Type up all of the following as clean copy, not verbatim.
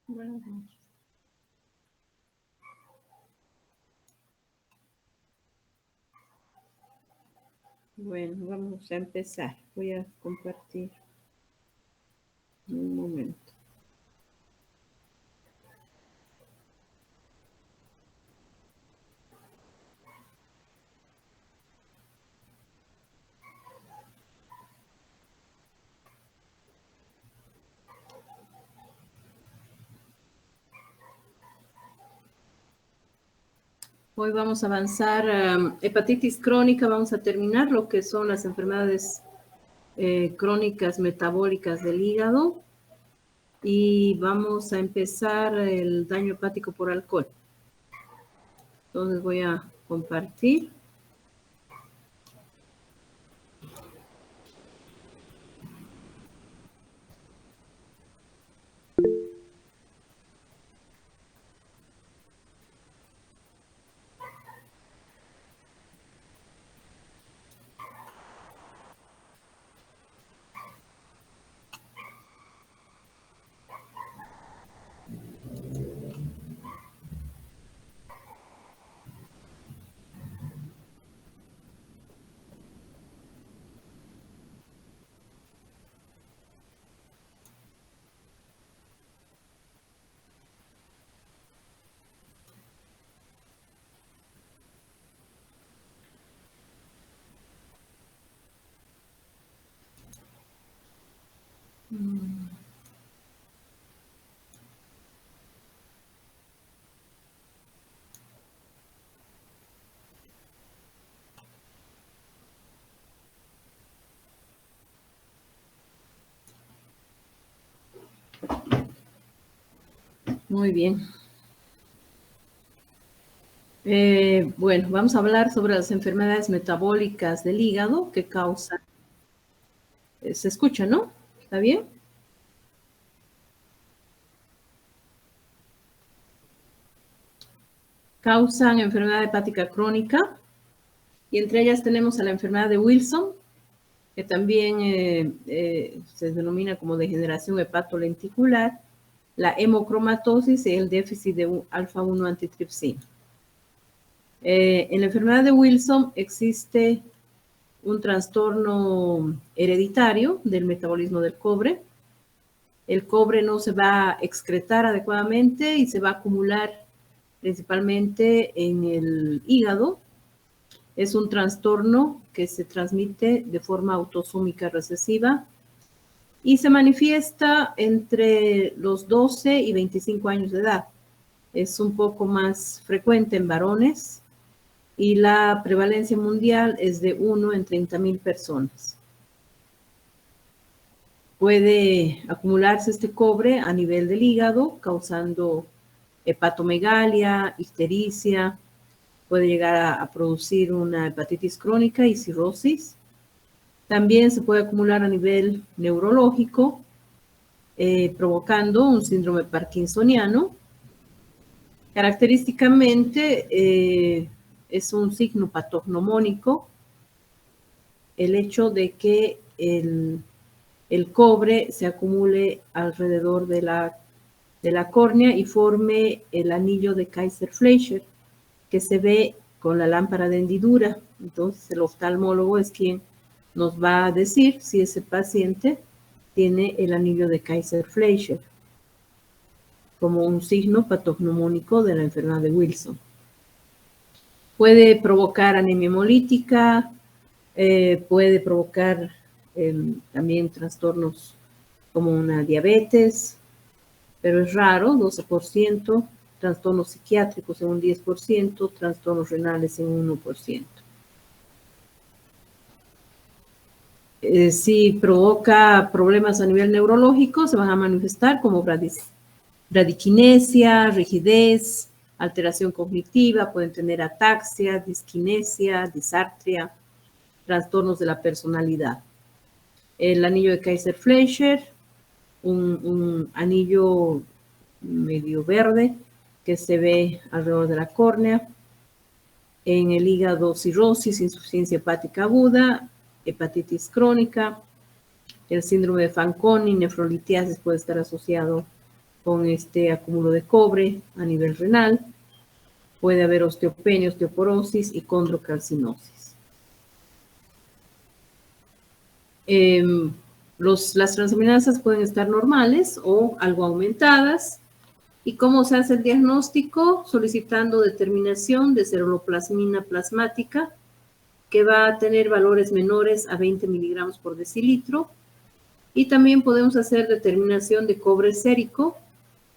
Buenas noches. Bueno, vamos a empezar. Voy a compartir un momento. Hoy vamos a avanzar hepatitis crónica, vamos a terminar lo que son las enfermedades crónicas metabólicas del hígado y vamos a empezar el daño hepático por alcohol. Entonces voy a compartir. Muy bien. Bueno, vamos a hablar sobre las enfermedades metabólicas del hígado que causan. Se escucha, ¿no? ¿Está bien? Causan enfermedad hepática crónica y entre ellas tenemos a la enfermedad de Wilson, que también se denomina como degeneración hepatolenticular, la hemocromatosis y el déficit de alfa-1 antitripsina. En la enfermedad de Wilson existe un trastorno hereditario del metabolismo del cobre. El cobre no se va a excretar adecuadamente y se va a acumular principalmente en el hígado. Es un trastorno que se transmite de forma autosómica recesiva y se manifiesta entre los 12 y 25 años de edad. Es un poco más frecuente en varones y la prevalencia mundial es de 1 en 30,000 personas. Puede acumularse este cobre a nivel del hígado, causando hepatomegalia, ictericia, puede llegar a producir una hepatitis crónica y cirrosis. También se puede acumular a nivel neurológico, provocando un síndrome parkinsoniano. Característicamente es un signo patognomónico el hecho de que el cobre se acumule alrededor de la córnea y forme el anillo de Kaiser-Fleischer, que se ve con la lámpara de hendidura. Entonces el oftalmólogo es quien nos va a decir si ese paciente tiene el anillo de Kaiser-Fleischer como un signo patognomónico de la enfermedad de Wilson. Puede provocar anemia hemolítica, puede provocar también trastornos como una diabetes, pero es raro, 12%, trastornos psiquiátricos en un 10%, trastornos renales en un 1%. Si provoca problemas a nivel neurológico, se van a manifestar como bradiquinesia, rigidez, alteración cognitiva, pueden tener ataxia, disquinesia, disartria, trastornos de la personalidad. El anillo de Kaiser-Fleischer, un anillo medio verde que se ve alrededor de la córnea. En el hígado, cirrosis, insuficiencia hepática aguda, hepatitis crónica. El síndrome de Fanconi, nefrolitiasis puede estar asociado con este acúmulo de cobre a nivel renal. Puede haber osteopenia, osteoporosis y condrocalcinosis. Las transaminasas pueden estar normales o algo aumentadas. ¿Y cómo se hace el diagnóstico? Solicitando determinación de ceruloplasmina plasmática, que va a tener valores menores a 20 miligramos por decilitro. Y también podemos hacer determinación de cobre sérico,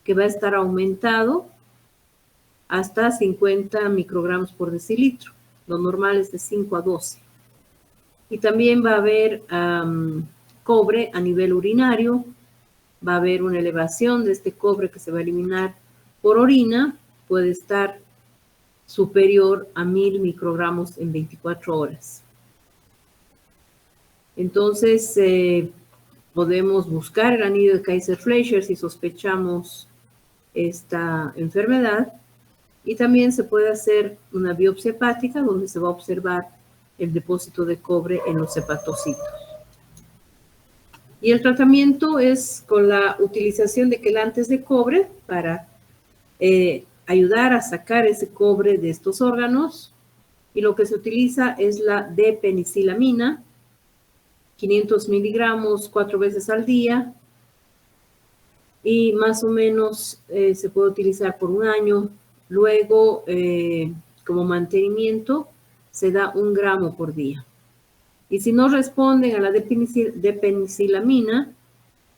que va a estar aumentado hasta 50 microgramos por decilitro. Lo normal es de 5 a 12. Y también va a haber cobre a nivel urinario. Va a haber una elevación de este cobre que se va a eliminar por orina. Puede estar superior a 1000 microgramos en 24 horas. Entonces, podemos buscar el anillo de Kaiser-Fleischer si sospechamos esta enfermedad. Y también se puede hacer una biopsia hepática donde se va a observar el depósito de cobre en los hepatocitos. Y el tratamiento es con la utilización de quelantes de cobre para ayudar a sacar ese cobre de estos órganos. Y lo que se utiliza es la D-penicilamina, 500 miligramos 4 veces al día. Y más o menos se puede utilizar por un año. Luego, como mantenimiento, se da 1 gramo por día. Y si no responden a la D-penicilamina,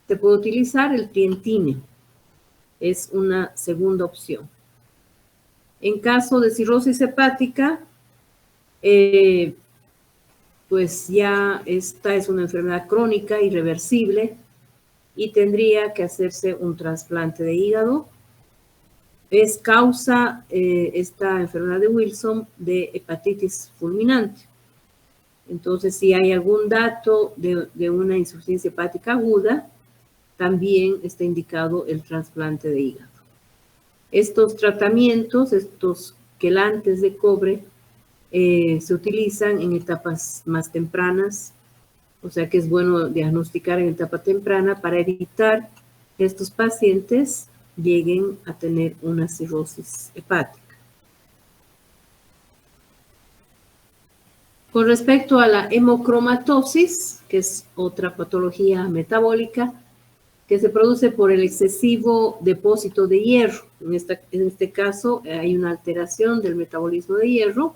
se puede utilizar el trientine. Es una segunda opción. En caso de cirrosis hepática, pues ya esta es una enfermedad crónica, irreversible, y tendría que hacerse un trasplante de hígado. Es causa esta enfermedad de Wilson de hepatitis fulminante. Entonces, si hay algún dato de una insuficiencia hepática aguda, también está indicado el trasplante de hígado. Estos tratamientos, estos quelantes de cobre, se utilizan en etapas más tempranas, o sea que es bueno diagnosticar en etapa temprana para evitar que estos pacientes lleguen a tener una cirrosis hepática. Con respecto a la hemocromatosis, que es otra patología metabólica, que se produce por el excesivo depósito de hierro. En este caso hay una alteración del metabolismo de hierro.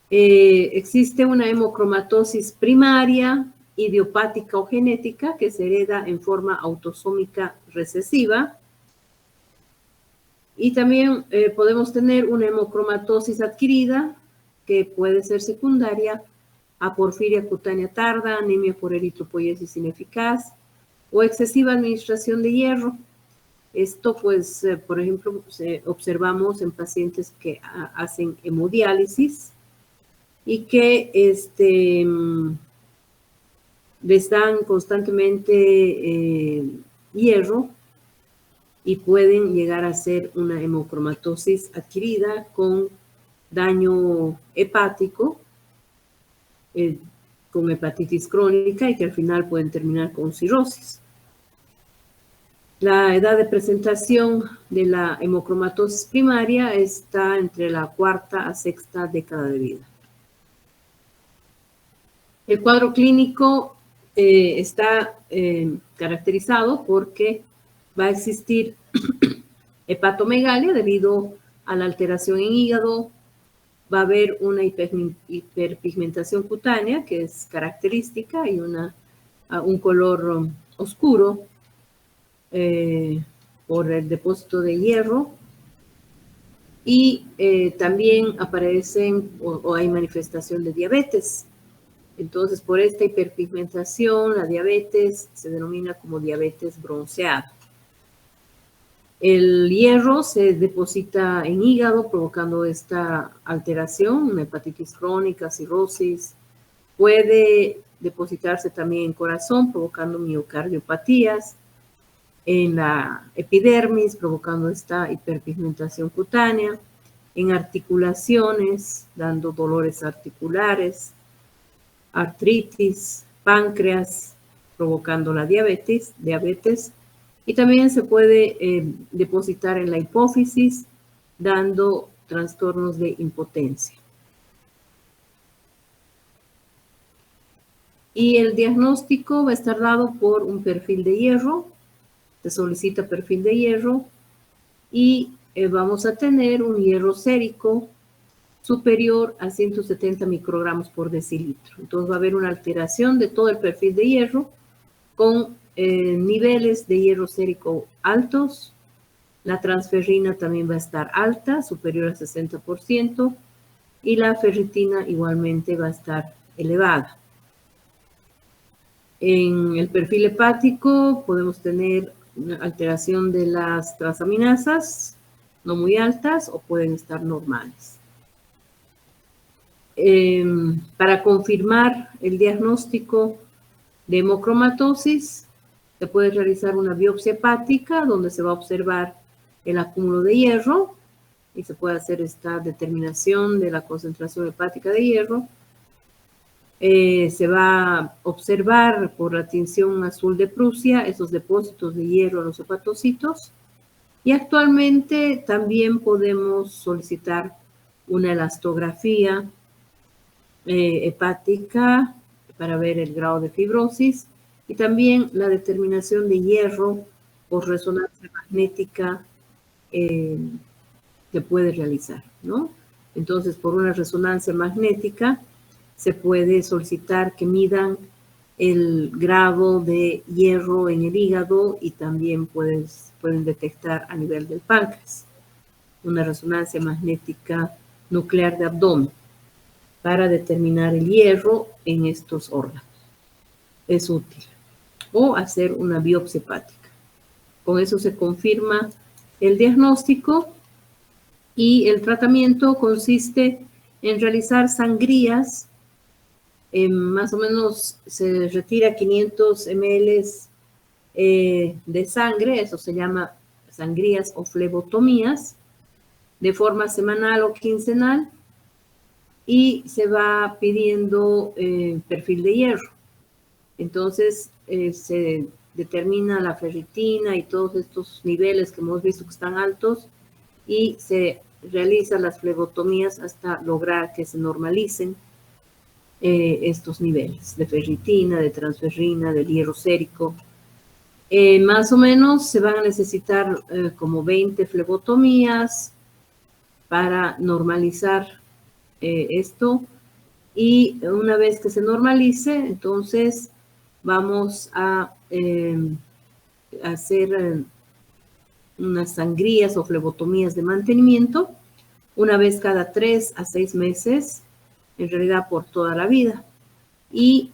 Existe una hemocromatosis primaria, idiopática o genética, que se hereda en forma autosómica recesiva. Y también podemos tener una hemocromatosis adquirida, que puede ser secundaria a porfiria cutánea tarda, anemia por eritropoiesis ineficaz o excesiva administración de hierro. Esto, pues, por ejemplo, observamos en pacientes que hacen hemodiálisis y que les dan constantemente hierro y pueden llegar a ser una hemocromatosis adquirida con daño hepático, con hepatitis crónica y que al final pueden terminar con cirrosis. La edad de presentación de la hemocromatosis primaria está entre la 4ª a 6ª década de vida. El cuadro clínico está caracterizado porque va a existir hepatomegalia debido a la alteración en hígado. Va a haber una hiperpigmentación cutánea que es característica y un color oscuro por el depósito de hierro. Y también aparecen o hay manifestación de diabetes. Entonces, por esta hiperpigmentación, la diabetes se denomina como diabetes bronceada. El hierro se deposita en hígado provocando esta alteración, una hepatitis crónica, cirrosis. Puede depositarse también en corazón provocando miocardiopatías, en la epidermis provocando esta hiperpigmentación cutánea, en articulaciones dando dolores articulares, artritis, páncreas provocando la diabetes, Y también se puede depositar en la hipófisis, dando trastornos de impotencia. Y el diagnóstico va a estar dado por un perfil de hierro. Se solicita perfil de hierro y vamos a tener un hierro sérico superior a 170 microgramos por decilitro. Entonces va a haber una alteración de todo el perfil de hierro con niveles de hierro sérico altos. La transferrina también va a estar alta, superior a 60%, y la ferritina igualmente va a estar elevada. En el perfil hepático podemos tener una alteración de las transaminasas, no muy altas, o pueden estar normales. Para confirmar el diagnóstico de hemocromatosis, se puede realizar una biopsia hepática donde se va a observar el acúmulo de hierro y se puede hacer esta determinación de la concentración hepática de hierro. Se va a observar por la tinción azul de Prusia esos depósitos de hierro en los hepatocitos. Y actualmente también podemos solicitar una elastografía hepática para ver el grado de fibrosis y también la determinación de hierro por resonancia magnética se puede realizar, ¿no? Entonces, por una resonancia magnética se puede solicitar que midan el grado de hierro en el hígado y también pueden detectar a nivel del páncreas una resonancia magnética nuclear de abdomen para determinar el hierro en estos órganos. Es útil. O hacer una biopsia hepática. Con eso se confirma el diagnóstico y el tratamiento consiste en realizar sangrías. Más o menos se retira 500 ml de sangre, eso se llama sangrías o flebotomías, de forma semanal o quincenal, y se va pidiendo perfil de hierro. Entonces se determina la ferritina y todos estos niveles que hemos visto que están altos y se realizan las flebotomías hasta lograr que se normalicen estos niveles de ferritina, de transferrina, del hierro sérico. Más o menos se van a necesitar como 20 flebotomías para normalizar esto, y una vez que se normalice, entonces vamos a hacer unas sangrías o flebotomías de mantenimiento una vez cada 3 a 6 meses, en realidad por toda la vida, y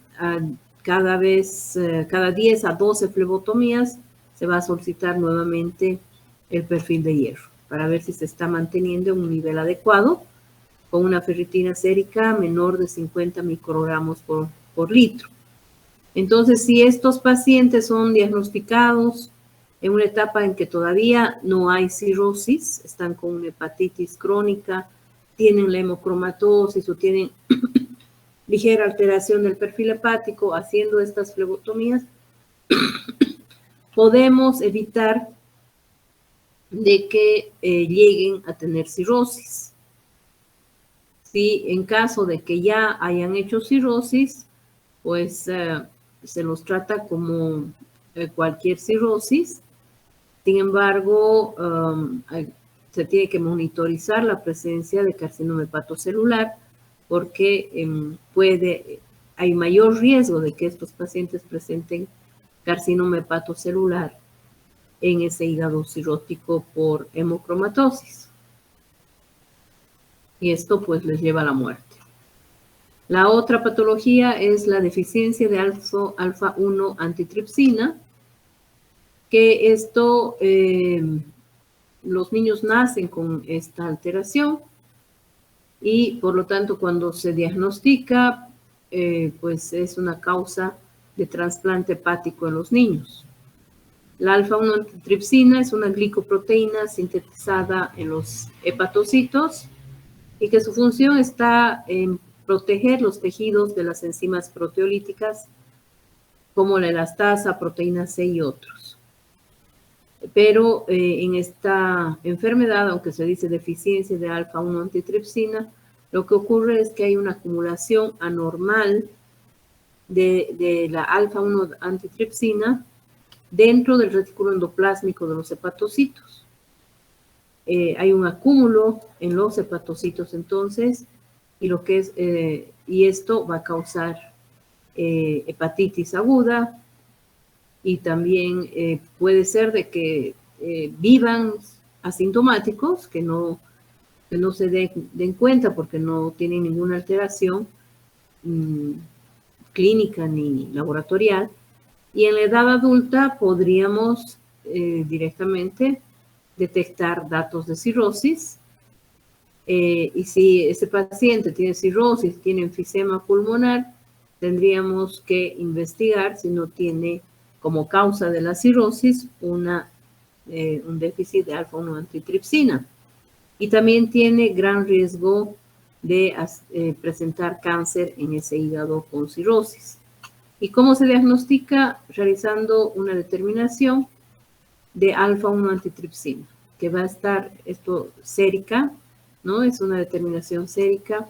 cada 10 a 12 flebotomías se va a solicitar nuevamente el perfil de hierro para ver si se está manteniendo en un nivel adecuado con una ferritina sérica menor de 50 microgramos por litro. Entonces, si estos pacientes son diagnosticados en una etapa en que todavía no hay cirrosis, están con una hepatitis crónica, tienen la hemocromatosis o tienen ligera alteración del perfil hepático, haciendo estas flebotomías, podemos evitar de que lleguen a tener cirrosis. Si en caso de que ya hayan hecho cirrosis, pues se los trata como cualquier cirrosis. Sin embargo, se tiene que monitorizar la presencia de carcinoma hepatocelular porque hay mayor riesgo de que estos pacientes presenten carcinoma hepatocelular en ese hígado cirrótico por hemocromatosis. Y esto pues les lleva a la muerte. La otra patología es la deficiencia de alfa-1 antitripsina, que esto, los niños nacen con esta alteración y por lo tanto cuando se diagnostica, pues es una causa de trasplante hepático en los niños. La alfa-1 antitripsina es una glicoproteína sintetizada en los hepatocitos y que su función está en proteger los tejidos de las enzimas proteolíticas como la elastasa, proteína C y otros. Pero en esta enfermedad, aunque se dice deficiencia de alfa-1 antitripsina, lo que ocurre es que hay una acumulación anormal de la alfa-1 antitripsina dentro del retículo endoplásmico de los hepatocitos. Hay un acúmulo en los hepatocitos entonces, y esto va a causar hepatitis aguda, y también puede ser de que vivan asintomáticos, que no se den cuenta porque no tienen ninguna alteración clínica ni laboratorial, y en la edad adulta podríamos directamente detectar datos de cirrosis, y si ese paciente tiene cirrosis, tiene enfisema pulmonar, tendríamos que investigar si no tiene como causa de la cirrosis un déficit de alfa-1 antitripsina. Y también tiene gran riesgo de presentar cáncer en ese hígado con cirrosis. ¿Y cómo se diagnostica? Realizando una determinación de alfa-1 antitripsina, que va a estar esto sérica, ¿no? Es una determinación sérica,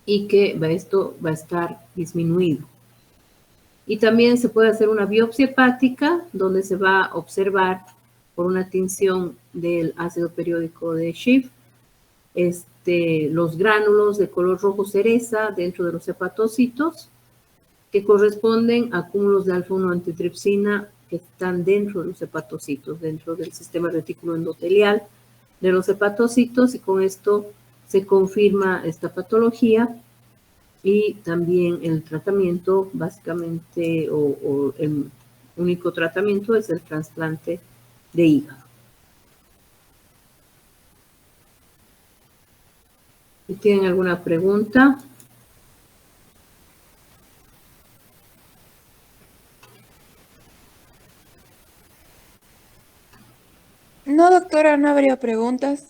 y que esto va a estar disminuido. Y también se puede hacer una biopsia hepática, donde se va a observar por una tinción del ácido periódico de Schiff los gránulos de color rojo cereza dentro de los hepatocitos, que corresponden a cúmulos de alfa-1 antitripsina que están dentro de los hepatocitos, dentro del sistema retículo endotelial de los hepatocitos, y con esto se confirma esta patología. Y también el tratamiento, básicamente, o el único tratamiento es el trasplante de hígado. ¿Tienen alguna pregunta? No, doctora, no habría preguntas.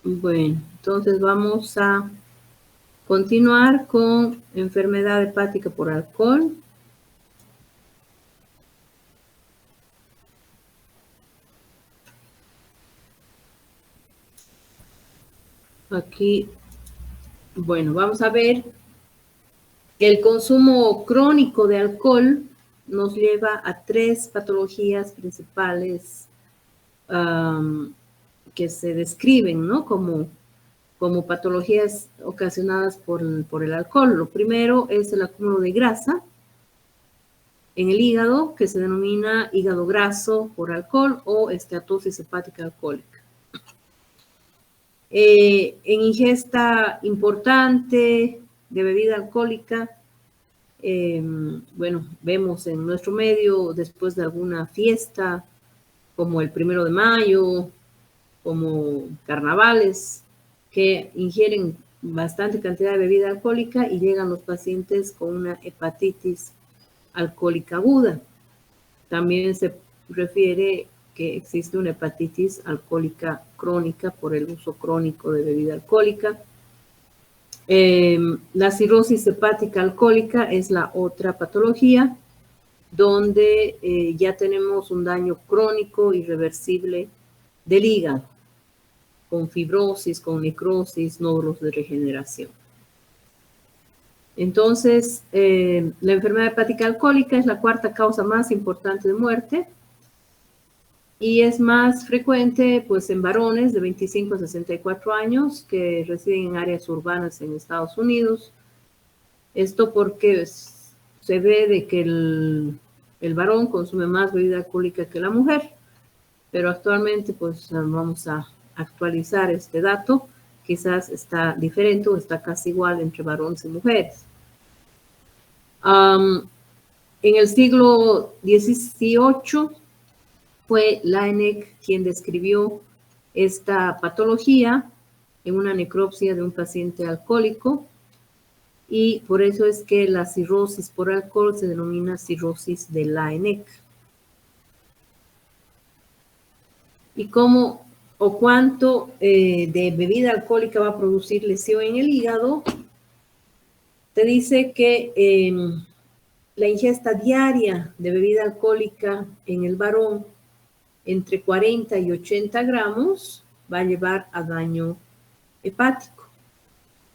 Bueno, entonces vamos a continuar con enfermedad hepática por alcohol. Aquí, bueno, vamos a ver que el consumo crónico de alcohol nos lleva a 3 patologías principales que se describen, ¿no? Como patologías ocasionadas por el alcohol. Lo primero es el acúmulo de grasa en el hígado, que se denomina hígado graso por alcohol o esteatosis hepática alcohólica. En ingesta importante de bebida alcohólica, bueno, vemos en nuestro medio, después de alguna fiesta, como el 1 de mayo, como carnavales, que ingieren bastante cantidad de bebida alcohólica y llegan los pacientes con una hepatitis alcohólica aguda. También se refiere que existe una hepatitis alcohólica crónica por el uso crónico de bebida alcohólica. La cirrosis hepática alcohólica es la otra patología donde ya tenemos un daño crónico irreversible del hígado, con fibrosis, con necrosis, nódulos de regeneración. Entonces, la enfermedad hepática alcohólica es la 4ª causa más importante de muerte y es más frecuente pues, en varones de 25 a 64 años que residen en áreas urbanas en Estados Unidos. Esto porque se ve de que el varón consume más bebida alcohólica que la mujer, pero actualmente pues vamos a actualizar este dato. Quizás está diferente o está casi igual entre varones y mujeres. En el siglo XVIII fue Laennec quien describió esta patología en una necropsia de un paciente alcohólico, y por eso es que la cirrosis por alcohol se denomina cirrosis de Laennec. ¿Y cómo o cuánto de bebida alcohólica va a producir lesión en el hígado? Te dice que la ingesta diaria de bebida alcohólica en el varón entre 40 y 80 gramos va a llevar a daño hepático.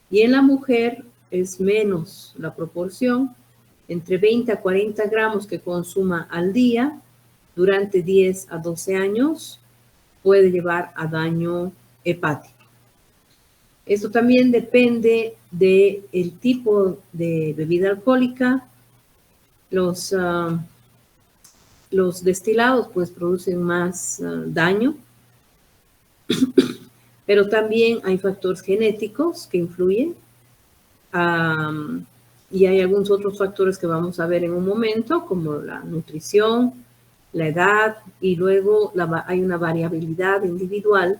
Y en la mujer es menos la proporción, entre 20 a 40 gramos que consuma al día durante 10 a 12 años puede llevar a daño hepático. Esto también depende del tipo de bebida alcohólica. Los destilados pues producen más daño, pero también hay factores genéticos que influyen y hay algunos otros factores que vamos a ver en un momento, como la nutrición, la edad, y luego hay una variabilidad individual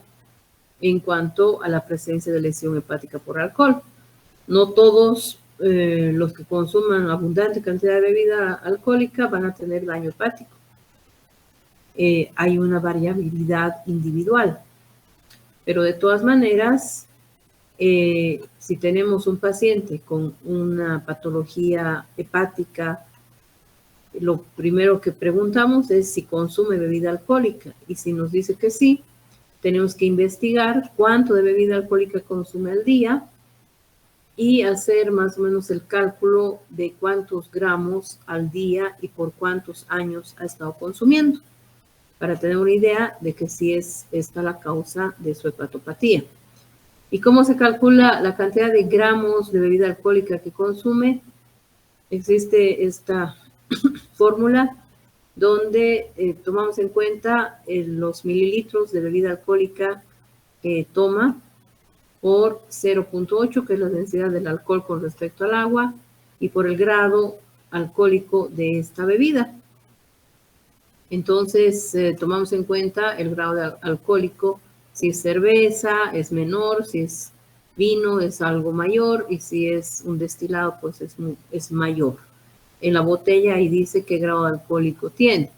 en cuanto a la presencia de lesión hepática por alcohol. No todos los que consuman abundante cantidad de bebida alcohólica van a tener daño hepático. Hay una variabilidad individual. Pero de todas maneras, si tenemos un paciente con una patología hepática, lo primero que preguntamos es si consume bebida alcohólica. Y si nos dice que sí, tenemos que investigar cuánto de bebida alcohólica consume al día y hacer más o menos el cálculo de cuántos gramos al día y por cuántos años ha estado consumiendo, para tener una idea de que sí es esta la causa de su hepatopatía. ¿Y cómo se calcula la cantidad de gramos de bebida alcohólica que consume? Existe esta fórmula donde tomamos en cuenta los mililitros de bebida alcohólica que toma por 0.8, que es la densidad del alcohol con respecto al agua, y por el grado alcohólico de esta bebida. Entonces, tomamos en cuenta el grado alcohólico. Si es cerveza, es menor; si es vino, es algo mayor; y si es un destilado, pues es mayor. En la botella ahí dice qué grado alcohólico tiene.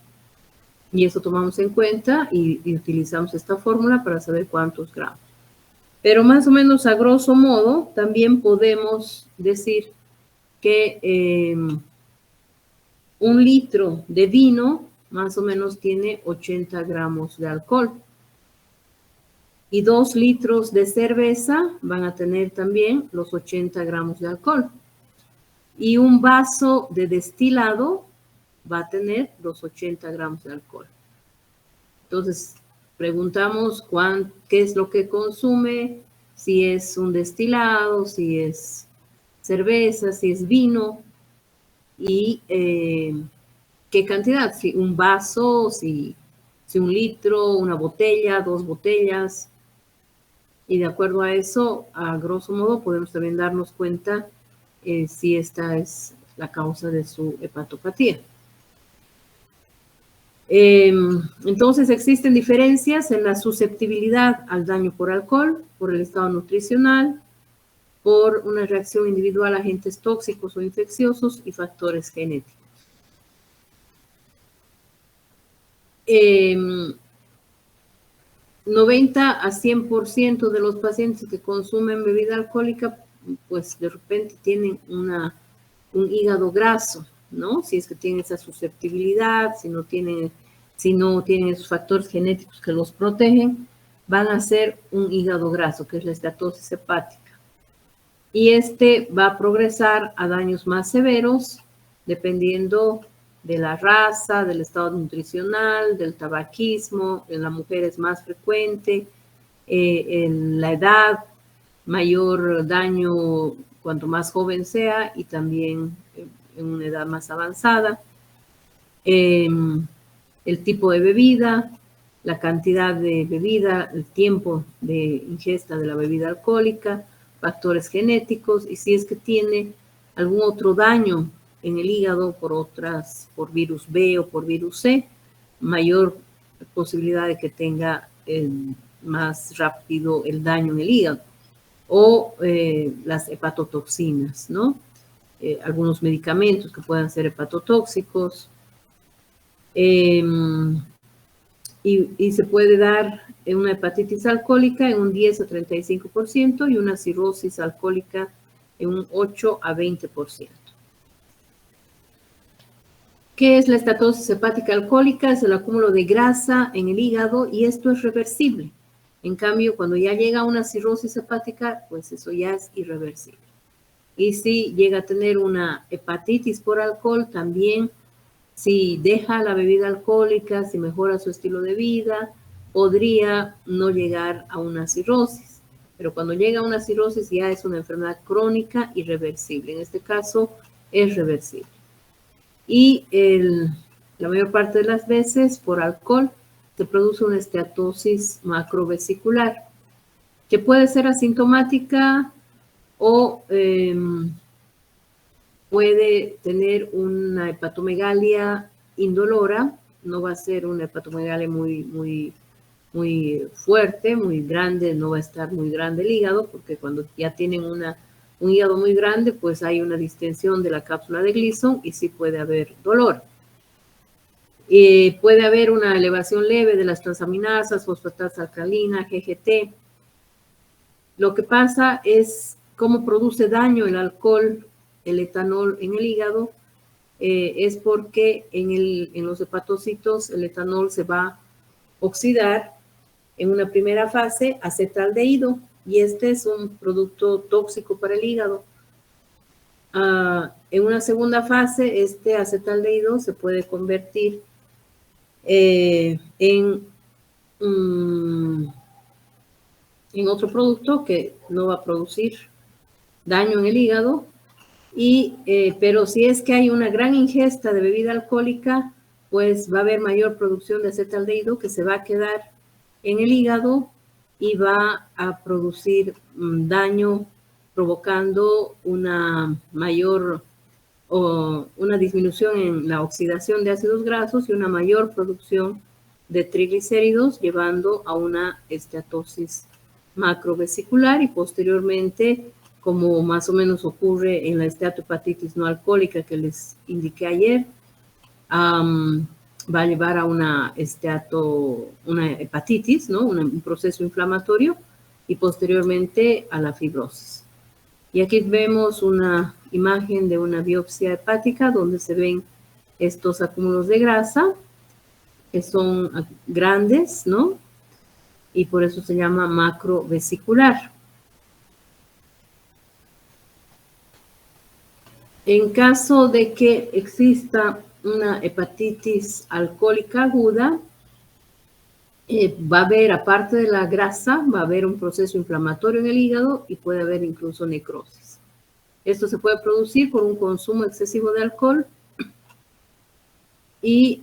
Y eso tomamos en cuenta y utilizamos esta fórmula para saber cuántos gramos. Pero más o menos a grosso modo, también podemos decir que 1 litro de vino más o menos tiene 80 gramos de alcohol. Y 2 litros de cerveza van a tener también los 80 gramos de alcohol. Y un vaso de destilado va a tener los 80 gramos de alcohol. Entonces, preguntamos qué es lo que consume, si es un destilado, si es cerveza, si es vino, y qué cantidad, si un vaso, si 1 litro, una botella, 2 botellas. Y de acuerdo a eso, a grosso modo, podemos también darnos cuenta si esta es la causa de su hepatopatía. Entonces, existen diferencias en la susceptibilidad al daño por alcohol, por el estado nutricional, por una reacción individual a agentes tóxicos o infecciosos y factores genéticos. 90 a 100% de los pacientes que consumen bebida alcohólica, pues de repente tienen un hígado graso, ¿no? Si es que tienen esa susceptibilidad, si no tienen esos factores genéticos que los protegen, van a ser un hígado graso, que es la esteatosis hepática. Y este va a progresar a daños más severos, dependiendo de la raza, del estado nutricional, del tabaquismo. En la mujer es más frecuente, en la edad, mayor daño cuanto más joven sea, y también en una edad más avanzada. El tipo de bebida, la cantidad de bebida, el tiempo de ingesta de la bebida alcohólica, factores genéticos, y si es que tiene algún otro daño en el hígado por virus B o por virus C, mayor posibilidad de que tenga más rápido el daño en el hígado. O las hepatotoxinas, ¿no? Algunos medicamentos que puedan ser hepatotóxicos. Y se puede dar una hepatitis alcohólica en un 10 a 35% y una cirrosis alcohólica en un 8 a 20%. ¿Qué es la estatosis hepática alcohólica? Es el acúmulo de grasa en el hígado y esto es reversible. En cambio, cuando ya llega a una cirrosis hepática, pues eso ya es irreversible. Y si llega a tener una hepatitis por alcohol, también si deja la bebida alcohólica, si mejora su estilo de vida, podría no llegar a una cirrosis. Pero cuando llega a una cirrosis ya es una enfermedad crónica irreversible. En este caso es reversible. Y la mayor parte de las veces por alcohol se produce una esteatosis macrovesicular, que puede ser asintomática o puede tener una hepatomegalia indolora, no va a ser una hepatomegalia muy fuerte, muy grande, no va a estar muy grande el hígado, porque cuando ya tienen un hígado muy grande, pues hay una distensión de la cápsula de Gleason y sí puede haber dolor. Puede haber una elevación leve de las transaminasas, fosfatasa alcalina, GGT. Lo que pasa es cómo produce daño el alcohol, el etanol en el hígado, es porque en los hepatocitos el etanol se va a oxidar en una primera fase acetaldehído y este es un producto tóxico para el hígado. En una segunda fase, este acetaldehído se puede convertir en otro producto que no va a producir daño en el hígado, pero si es que hay una gran ingesta de bebida alcohólica, pues va a haber mayor producción de acetaldehído que se va a quedar en el hígado y va a producir daño, provocando una mayor o una disminución en la oxidación de ácidos grasos y una mayor producción de triglicéridos, llevando a una esteatosis macrovesicular y posteriormente, como más o menos ocurre en la esteatohepatitis no alcohólica que les indiqué ayer, va a llevar a una hepatitis, ¿no? Un proceso inflamatorio y posteriormente a la fibrosis. Y aquí vemos una imagen de una biopsia hepática donde se ven estos acúmulos de grasa que son grandes, ¿no? Y por eso se llama macrovesicular. En caso de que exista una hepatitis alcohólica aguda, va a haber, aparte de la grasa, va a haber un proceso inflamatorio en el hígado y puede haber incluso necrosis. Esto se puede producir por un consumo excesivo de alcohol y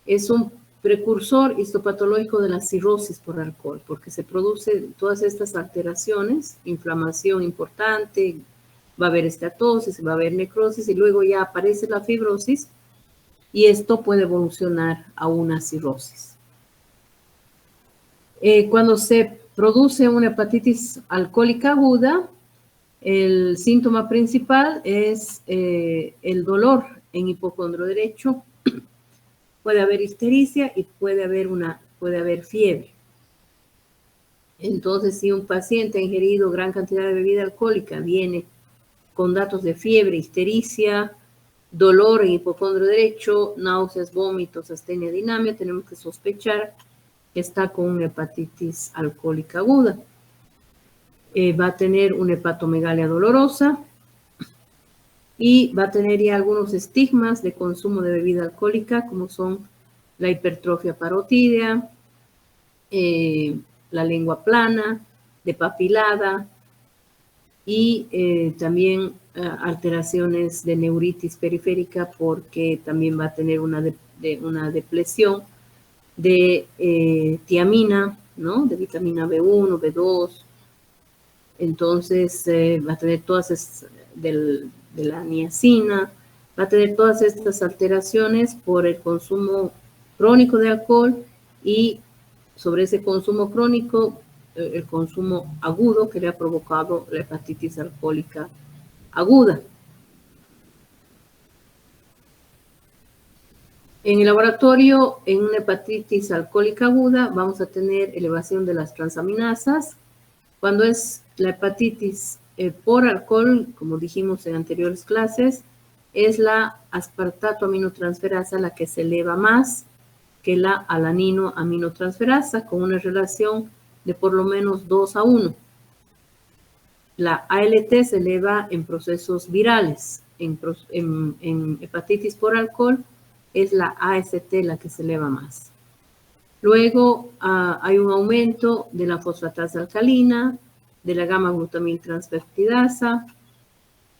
es un precursor histopatológico de la cirrosis por alcohol, porque se producen todas estas alteraciones, inflamación importante, va a haber esteatosis, va a haber necrosis y luego ya aparece la fibrosis y esto puede evolucionar a una cirrosis. Cuando se produce una hepatitis alcohólica aguda, el síntoma principal es el dolor en hipocondrio derecho. Puede haber ictericia y puede haber fiebre. Entonces, si un paciente ha ingerido gran cantidad de bebida alcohólica, viene con datos de fiebre, ictericia, dolor en hipocondrio derecho, náuseas, vómitos, astenia, dinamia, tenemos que sospechar que está con una hepatitis alcohólica aguda. Va a tener una hepatomegalia dolorosa y va a tener ya algunos estigmas de consumo de bebida alcohólica, como son la hipertrofia parotídea, la lengua plana, depapilada y también alteraciones de neuritis periférica, porque también va a tener una depresión de tiamina, ¿no? De vitamina B1, B2. Entonces va a tener todas de la niacina, va a tener todas estas alteraciones por el consumo crónico de alcohol y sobre ese consumo crónico, el consumo agudo que le ha provocado la hepatitis alcohólica aguda. En el laboratorio, en una hepatitis alcohólica aguda, vamos a tener elevación de las transaminasas. Cuando es la hepatitis por alcohol, como dijimos en anteriores clases, es la aspartato aminotransferasa la que se eleva más que la alanino aminotransferasa, con una relación de por lo menos 2:1. La ALT se eleva en procesos virales. En hepatitis por alcohol es la AST la que se eleva más. Luego hay un aumento de la fosfatasa alcalina, de la gamma-glutamil transpeptidasa.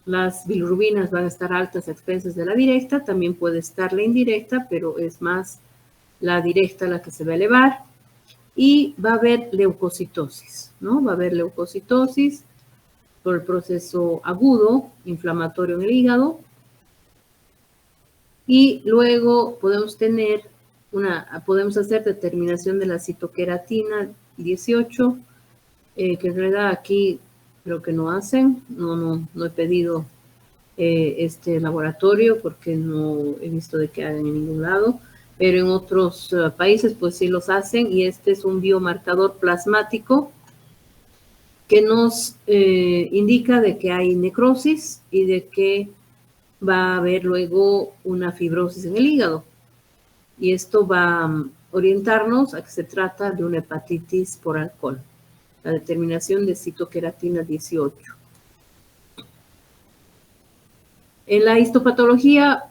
Las bilirrubinas van a estar altas a expensas de la directa, también puede estar la indirecta, pero es más la directa la que se va a elevar. Y va a haber leucocitosis, ¿no? Va a haber leucocitosis por el proceso agudo inflamatorio en el hígado. Y luego podemos hacer determinación de la citoqueratina 18, que en realidad aquí creo que no hacen. No he pedido este laboratorio porque no he visto de que hagan en ningún lado, pero en otros países pues sí los hacen, y este es un biomarcador plasmático que nos indica de que hay necrosis y de que va a haber luego una fibrosis en el hígado. Y esto va a orientarnos a que se trata de una hepatitis por alcohol. La determinación de citoqueratina 18. En la histopatología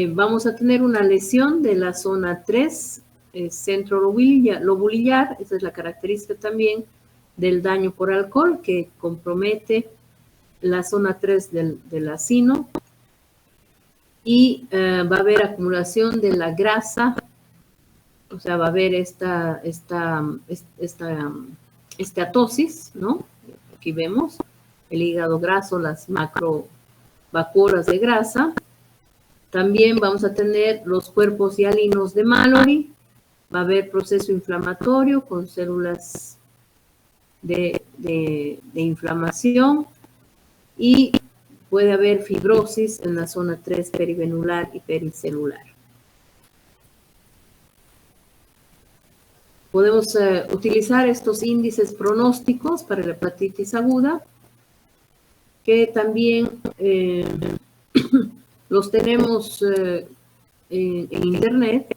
vamos a tener una lesión de la zona 3, centro lobulillar. Esa es la característica también del daño por alcohol, que compromete la zona 3 del acino. Y va a haber acumulación de la grasa, o sea, va a haber esta esteatosis, ¿no? Aquí vemos el hígado graso, las macrovacuolas de grasa. También vamos a tener los cuerpos hialinos de Mallory. Va a haber proceso inflamatorio con células de inflamación, y puede haber fibrosis en la zona 3 perivenular y pericelular. Podemos utilizar estos índices pronósticos para la hepatitis aguda, que también los tenemos en internet,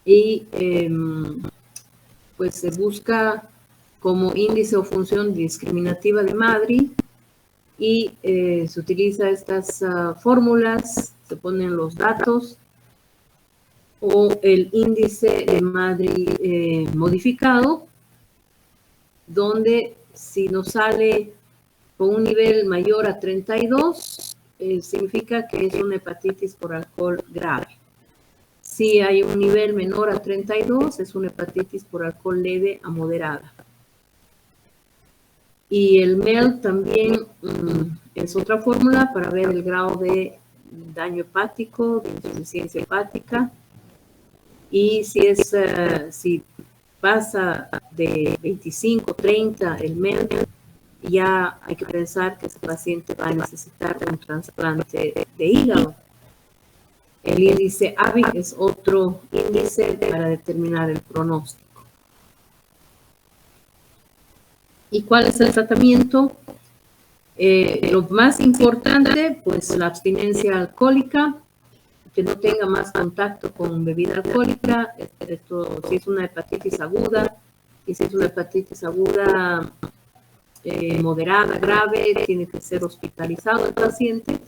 y pues se busca como índice o función discriminativa de Madrid, y se utiliza estas fórmulas, se ponen los datos, o el índice de Madrid modificado, donde si nos sale con un nivel mayor a 32, significa que es una hepatitis por alcohol grave. Si hay un nivel menor a 32, es una hepatitis por alcohol leve a moderada. Y el MEL también es otra fórmula para ver el grado de daño hepático, de insuficiencia hepática. Y si pasa de 25, 30 el MEL, ya hay que pensar que ese paciente va a necesitar un trasplante de hígado. El índice ABI es otro índice para determinar el pronóstico. ¿Y cuál es el tratamiento? Lo más importante, pues la abstinencia alcohólica, que no tenga más contacto con bebida alcohólica, esto, si es una hepatitis aguda, y si es una hepatitis aguda moderada, grave, tiene que ser hospitalizado el paciente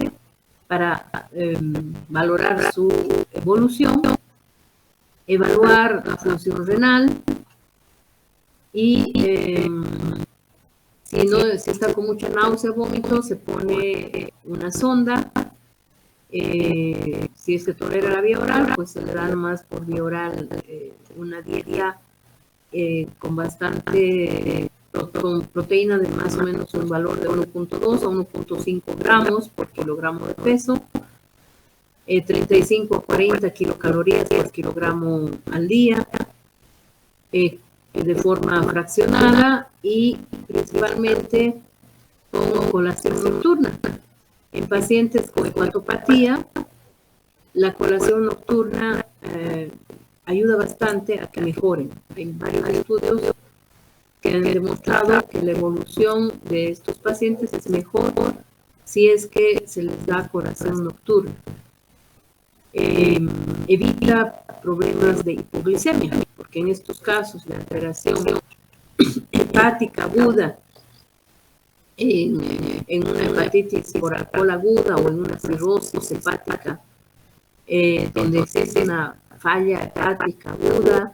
para valorar su evolución, evaluar la función renal, y si está con mucha náusea, vómito, se pone una sonda. Si es que tolera la vía oral, pues se le da nomás por vía oral una dieta con bastante con proteína de más o menos un valor de 1.2 a 1.5 gramos por kilogramo de peso, 35 a 40 kilocalorías por kilogramo al día, de forma fraccionada, y principalmente con colación nocturna. En pacientes con hepatopatía, la colación nocturna ayuda bastante a que mejoren. Hay varios estudios que han demostrado que la evolución de estos pacientes es mejor si es que se les da curación nocturna. Evita problemas de hipoglicemia, porque en estos casos la alteración hepática aguda en una hepatitis por alcohol aguda o en una cirrosis hepática, donde existe una falla hepática aguda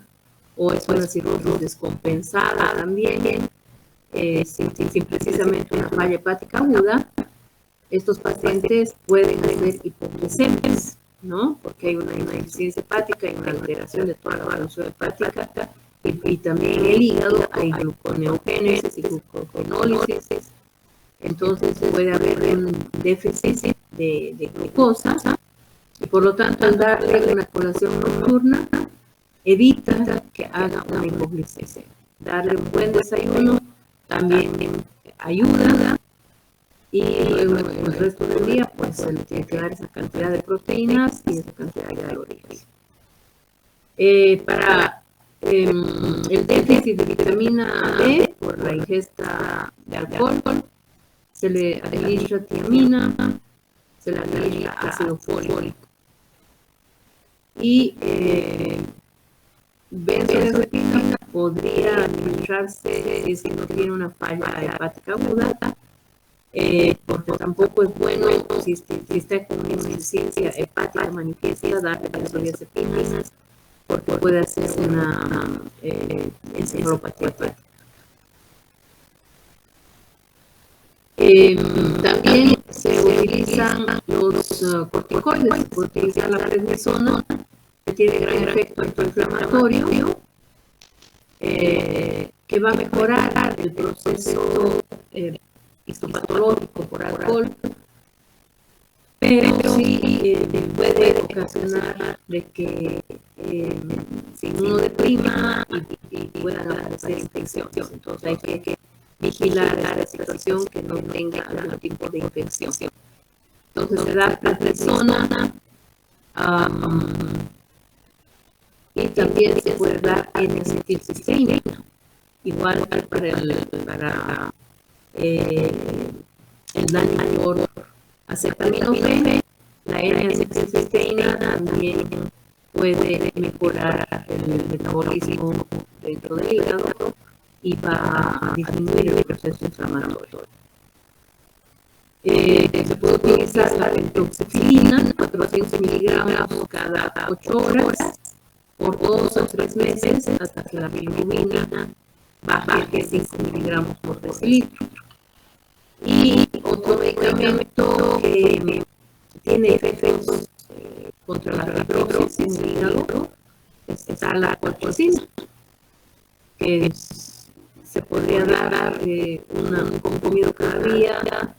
o es una cirrosis descompensada también, sin precisamente una falla hepática aguda, estos pacientes pueden hacer hipoglicemias, ¿no? Porque hay una insuficiencia hepática, hay una alteración de toda la función hepática y también en el hígado hay gluconeogénesis y glucogenólisis. Entonces puede haber un déficit de glucosa y por lo tanto al darle una colación nocturna evita que haga una hipoglicemia. Darle un buen desayuno también ayuda y luego el resto del día pues se le tiene que dar esa cantidad de proteínas y esa cantidad de calorías. Para el déficit de vitamina D por la ingesta de alcohol se le administra tiamina, se le administra ácido fólico y benzodiazepina podría administrarse si es que no tiene una falla hepática aguda, porque tampoco es bueno si está con una insuficiencia hepática manifiesta darle benzodiazepinas porque puede hacer una encefalopatía hepática. También se utilizan los corticoides, se puede utilizar la prednisona, que tiene gran efecto antiinflamatorio, que va a mejorar el proceso histopatológico por alcohol, pero sí puede ocasionar de que se inmunodeprima y puedan aparecer infecciones. Entonces hay que vigilar la situación que no tenga algún tipo de infección. Entonces se da prednisona y también se puede dar N-acetilcisteína, igual para el daño por acetaminofén. La N-acetilcisteína también puede mejorar el metabolismo dentro del hígado y va a disminuir el proceso inflamatorio. Se puede utilizar la pentoxifilina, 400 miligramos cada 8 horas, por 2 o 3 meses, hasta que la bilirrubina baje de 5 miligramos por decilitro. Y otro medicamento que tiene efectos contra la fibrosis en el hígado está la colchicina, que se podría dar un comprimido cada día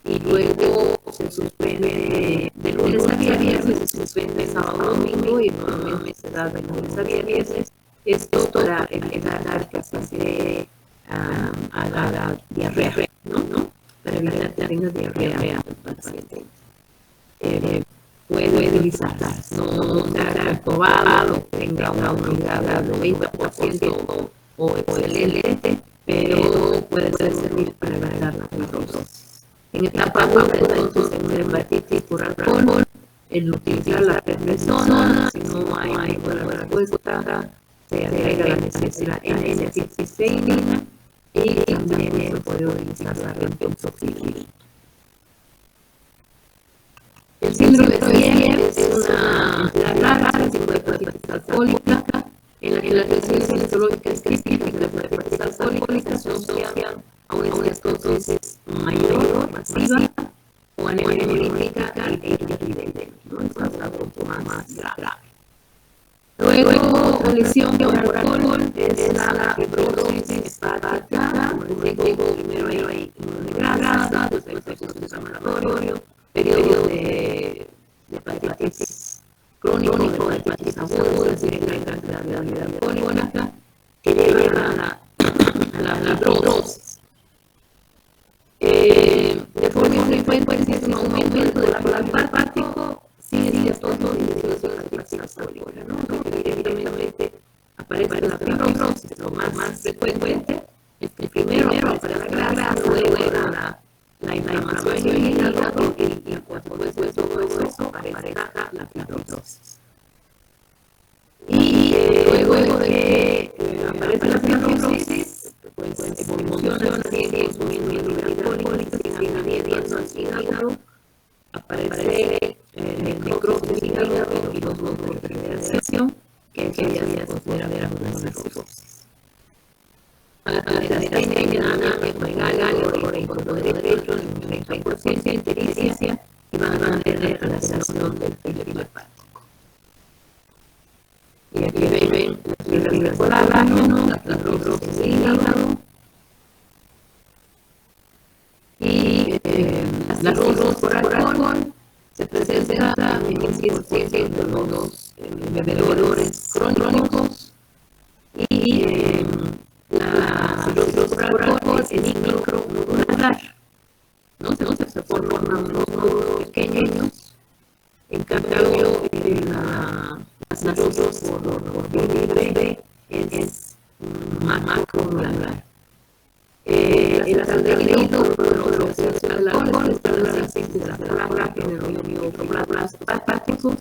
y luego se suspende de lunes a viernes, se suspende sábado domingo y nuevamente se da de lunes a viernes. Esto para evitar que se haga la diarrea, ¿no? Para evitar que tenga diarrea el paciente. Puede utilizarla, no se ha comprobado que tenga una unidad del 90% o excelente, pero puede servir para evitar la fibrosis. En etapa aguda, entonces, en una hepatitis por alcohol, el utilizar la prednisona, si no hay buena respuesta, se agrega la necesidad N-acetilcisteína y también se puede utilizar la pentoxifilina. El síndrome de Sierra es una enfermedad rara, tipo de hepatitis alcohólica, en la que la tensión histológica es crítica y las hepatitis alcohólicas se asocian a una esclerosis mayor, masiva, o anemia hemolítica y epidemia, ¿no? Entonces, algo un poco más grave. Luego, otra lesión por alcohol es la fibrosis hepática. Como digo, primero hay inmunodegradación, después hay proceso inflamatorio, periodo de hepatitis crónico, de hepatitis aguda, es decir, gran cantidad de bebida alcohólica que llevan a la fibrosis. De forma frecuente existe un aumento del alcohol hepático, sigue todo inicio de la hepatitis alcohólica, ¿no? Porque evidentemente aparece la fibrosis, lo más frecuente es que primero aparece la grasa, luego la inflamación en el hígado que ya se considera una cirrosis. A la tenerina, por el derecho, en 30% de ictericia, y van a tener relación del fibro hepático. Y aquí ven la fibra de colágeno, la fibrosis del hígado, y la cirrosis por alcohol se presenta en el 10% de los bebedores crónicos, y la cirrosis por alcohol es micronodular, no se forman unos nódulos pequeños. En cambio, la cirrosis por B es macronodular. El aldehído del alcohol está en las aceites de la placa en el microblastos hepáticos,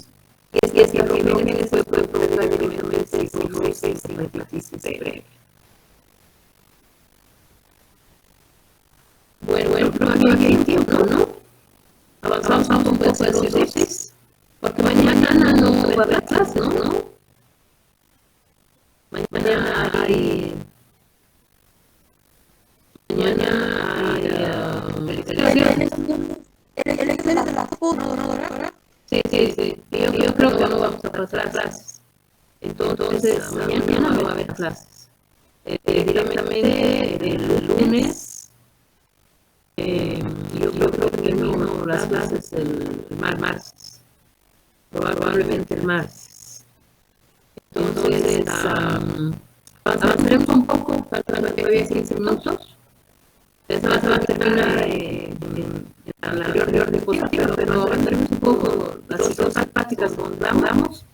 y es que a nivel se puede provocar directamente cirrosis y hepatitis B. Bueno, pero aquí hay tiempo, ¿no? Avanzamos un poco de cirrosis, porque mañana no va a haber clase, ¿no? Mañana hay el examen de la foto, ¿no? Sí. Yo creo que no vamos a pasar clases. Entonces, mañana no va a haber clases. Directamente el lunes, yo creo que termino las clases el martes. Probablemente el martes. Entonces, avanzaremos un poco, faltan todavía 15 minutos. Esa va a terminar en la anterior diapositiva, pero avanzaremos un poco las cirrosis hepáticas donde hablamos,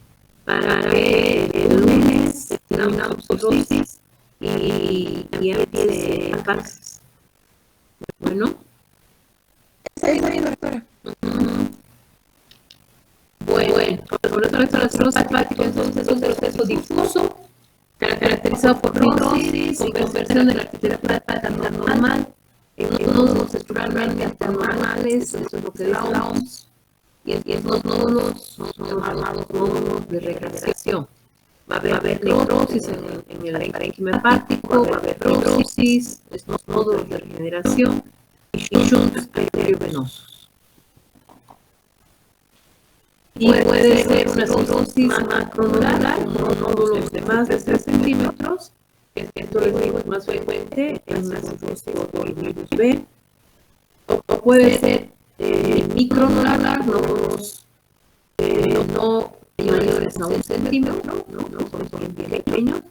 para que el lunes terminamos cirrosis y empiece a clases. Bueno. Está bien, doctora. Bueno, con respecto a la cirrosis hepática, entonces es un proceso difuso, caracterizado por fibrosis y conversión de la arquitectura hepática normal en nódulos estructuralmente anormales, eso es lo que es la OMS, y estos nódulos son llamados nódulos de regeneración. Va a haber necrosis en el parénquima hepático, va a haber fibrosis, estos nódulos de regeneración, y shunts arteriovenosos. Y puede ser una cirrosis macronodular, con nódulos de más de 3 centímetros. Esto les digo es más frecuente en la cirrosis por virus B. O puede ser micronodular, nódulos no mayores a 1 centímetro, no son bien pequeños.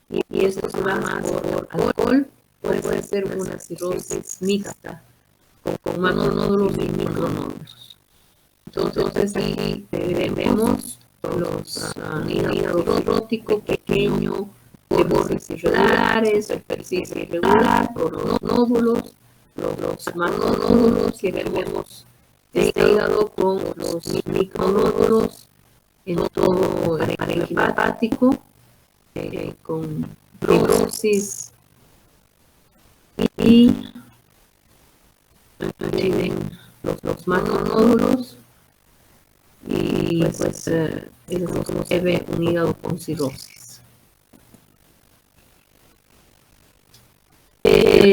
Y esto se da más por alcohol. Puede ser una cirrosis mixta, con macronódulos y micronódulos. Entonces ahí vemos los hígado cirrótico pequeño, de bordes irregulares, superficie irregular, por nódulos, los macronódulos, que vemos este hígado con los micronódulos en todo el parénquima hepático, con fibrosis y los macronódulos. Y pues es como se ve un hígado con cirrosis.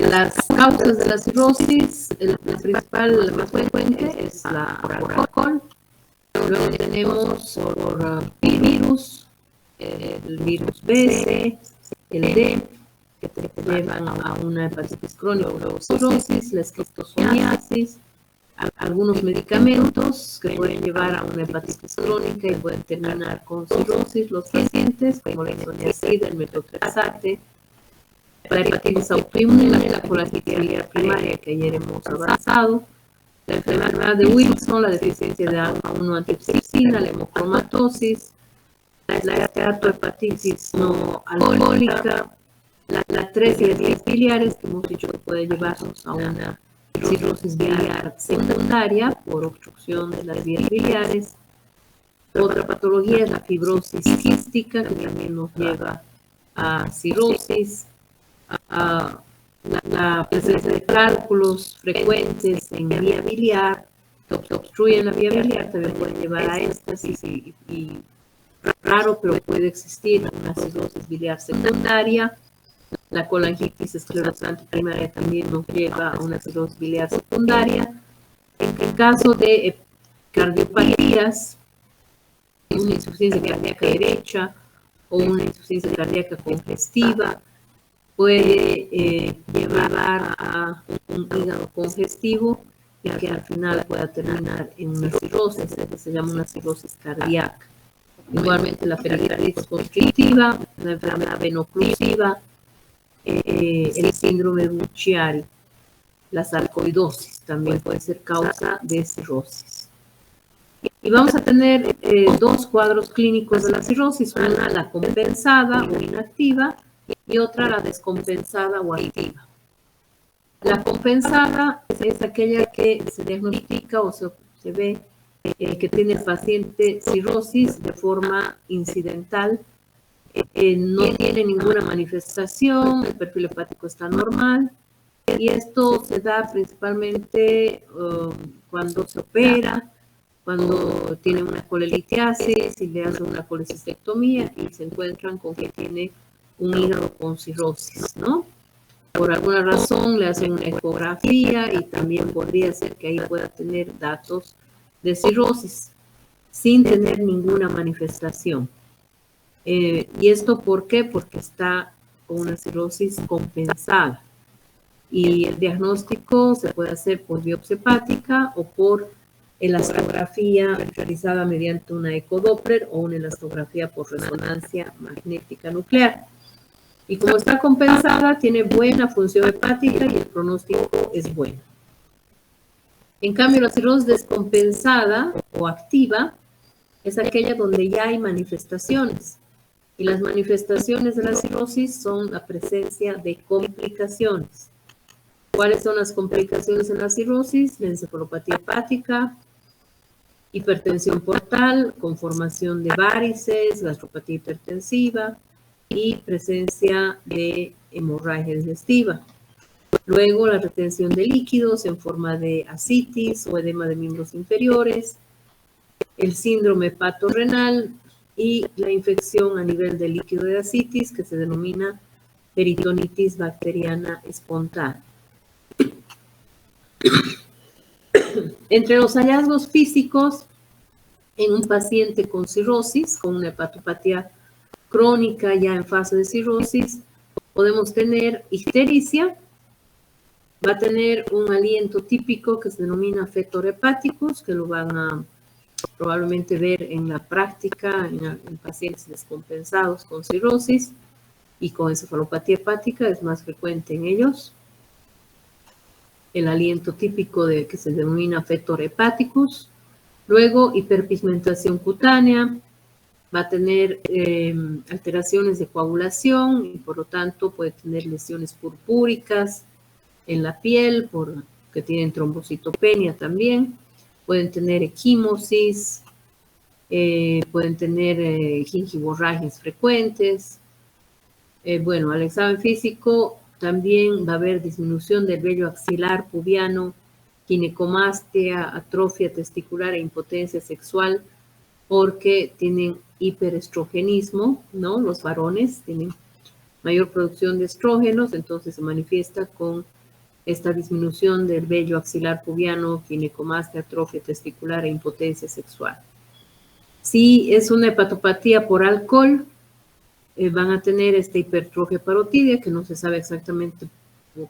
Las causas de la cirrosis, la principal, la más frecuente es la por alcohol. Luego tenemos por virus, el virus B, el D, que te llevan a una hepatitis crónica o cirrosis, la esquistosomiasis, algunos medicamentos que pueden llevar a una hepatitis crónica y pueden terminar con cirrosis los pacientes, como la isoniazida, el metotrexate, la hepatitis autoinmune, la colatitis primaria que ayer hemos avanzado, la enfermedad de Wilson, la deficiencia de alfa-1 antitrypsina, la hemocromatosis, la esteatohepatitis no alcohólica, la 3 y las 10 biliares, que hemos dicho que puede llevarnos a una cirrosis biliar secundaria por obstrucción de las vías biliares. Otra patología es la fibrosis quística, que también nos lleva a cirrosis, a la presencia de cálculos frecuentes en la vía biliar, que obstruyen la vía biliar, también pueden llevar a éstasis y raro, pero puede existir una cirrosis biliar secundaria. La colangitis esclerosante primaria también nos lleva a una cirrosis biliar secundaria. En el caso de cardiopatías, una insuficiencia cardíaca derecha o una insuficiencia cardíaca congestiva puede llevar a un hígado congestivo y que al final pueda terminar en una cirrosis, que se llama una cirrosis cardíaca. Igualmente la pericarditis constrictiva, la enfermedad venoclusiva, el síndrome de Buchiari, la sarcoidosis también puede ser causa de cirrosis. Y vamos a tener dos cuadros clínicos de la cirrosis, una la compensada o inactiva y otra la descompensada o activa. La compensada es aquella que se diagnostica o se ve que tiene el paciente cirrosis de forma incidental, no tiene ninguna manifestación, el perfil hepático está normal y esto se da principalmente cuando se opera, cuando tiene una colelitiasis y le hacen una colecistectomía y se encuentran con que tiene un hígado con cirrosis, ¿no? Por alguna razón le hacen una ecografía y también podría ser que ahí pueda tener datos de cirrosis sin tener ninguna manifestación. ¿Y esto por qué? Porque está con una cirrosis compensada. Y el diagnóstico se puede hacer por biopsia hepática o por elastografía realizada mediante una ecodoppler o una elastografía por resonancia magnética nuclear. Y como está compensada, tiene buena función hepática y el pronóstico es bueno. En cambio, la cirrosis descompensada o activa es aquella donde ya hay manifestaciones. Y las manifestaciones de la cirrosis son la presencia de complicaciones. ¿Cuáles son las complicaciones en la cirrosis? La encefalopatía hepática, hipertensión portal, conformación de varices, gastropatía hipertensiva y presencia de hemorragia digestiva. Luego, la retención de líquidos en forma de ascitis o edema de miembros inferiores, el síndrome hepatorrenal y la infección a nivel del líquido de ascitis que se denomina peritonitis bacteriana espontánea. Entre los hallazgos físicos en un paciente con cirrosis, con una hepatopatía crónica ya en fase de cirrosis, podemos tener ictericia, va a tener un aliento típico que se denomina fetor hepaticus, que lo van a probablemente ver en la práctica en pacientes descompensados con cirrosis y con encefalopatía hepática, es más frecuente en ellos. El aliento típico que se denomina fetor hepaticus. Luego, hiperpigmentación cutánea, va a tener alteraciones de coagulación y por lo tanto puede tener lesiones purpúricas en la piel, que tienen trombocitopenia también. Pueden tener equimosis, pueden tener gingivorragias frecuentes. Bueno, al examen físico también va a haber disminución del vello axilar pubiano, ginecomastia, atrofia testicular e impotencia sexual, porque tienen hiperestrogenismo, ¿no? Los varones tienen mayor producción de estrógenos, entonces se manifiesta con esta disminución del vello axilar pubiano, ginecomastia, atrofia testicular e impotencia sexual. Si es una hepatopatía por alcohol, van a tener esta hipertrofia parotídea, que no se sabe exactamente